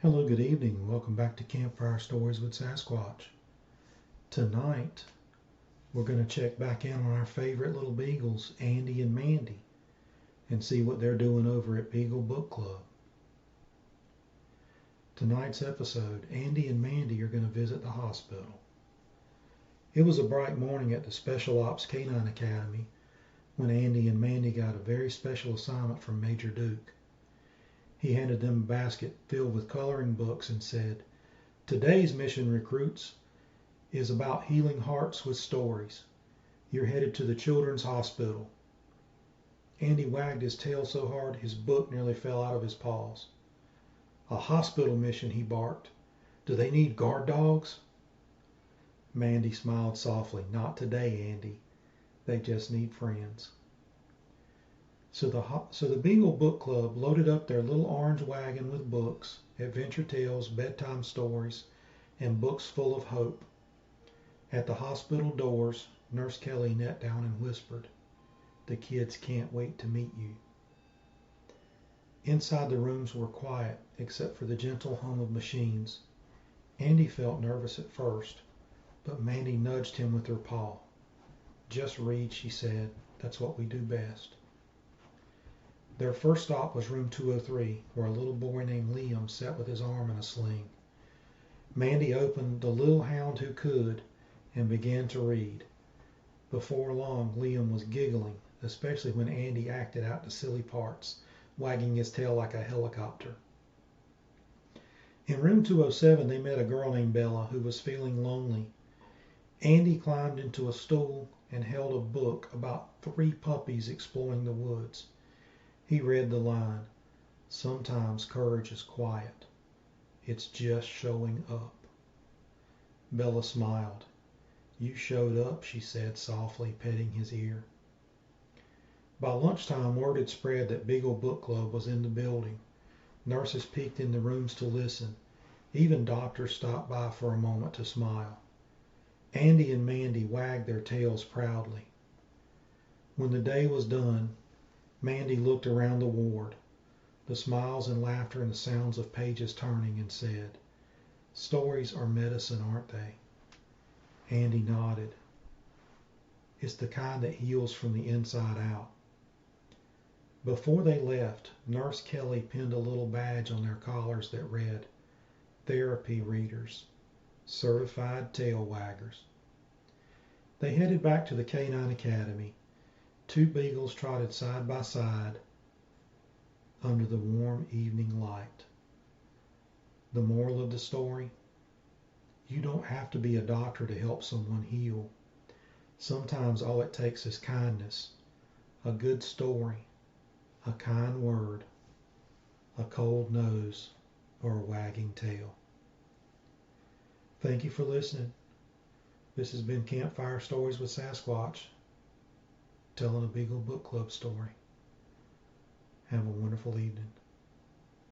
Hello, good evening. Welcome back to Campfire Stories with Sasquatch. Tonight, we're going to check back in on our favorite little beagles, Andy and Mandy, and see what they're doing over at Beagle Book Club. Tonight's episode, Andy and Mandy are going to visit the hospital. It was a bright morning at the Special Ops Canine Academy when Andy and Mandy got a very special assignment from Major Duke. He handed them a basket filled with coloring books and said, "Today's mission, recruits, is about healing hearts with stories. You're headed to the Children's Hospital." Andy wagged his tail so hard his book nearly fell out of his paws. "A hospital mission," he barked. "Do they need guard dogs?" Mandy smiled softly. "Not today, Andy. They just need friends." So the Beagle Book Club loaded up their little orange wagon with books, adventure tales, bedtime stories, and books full of hope. At the hospital doors, Nurse Kelly knelt down and whispered, "The kids can't wait to meet you." Inside the rooms were quiet, except for the gentle hum of machines. Andy felt nervous at first, but Mandy nudged him with her paw. "Just read," she said. "That's what we do best." Their first stop was room 203, where a little boy named Liam sat with his arm in a sling. Mandy opened The Little Hound Who Could and began to read. Before long, Liam was giggling, especially when Andy acted out the silly parts, wagging his tail like a helicopter. In room 207, they met a girl named Bella who was feeling lonely. Andy climbed into a stool and held a book about 3 puppies exploring the woods. He read the line, "Sometimes courage is quiet. It's just showing up." Bella smiled. "You showed up," she said softly, petting his ear. By lunchtime, word had spread that Beagle Book Club was in the building. Nurses peeked in the rooms to listen. Even doctors stopped by for a moment to smile. Andy and Mandy wagged their tails proudly. When the day was done, Mandy looked around the ward, the smiles and laughter and the sounds of pages turning, and said, "Stories are medicine, aren't they?" Andy nodded. "It's the kind that heals from the inside out." Before they left, Nurse Kelly pinned a little badge on their collars that read, "Therapy Readers, Certified Tail Waggers." They headed back to the Canine Academy. 2 beagles trotted side by side under the warm evening light. The moral of the story: you don't have to be a doctor to help someone heal. Sometimes all it takes is kindness, a good story, a kind word, a cold nose, or a wagging tail. Thank you for listening. This has been Campfire Stories with Sasquatch, telling a Beagle Book Club story. Have a wonderful evening.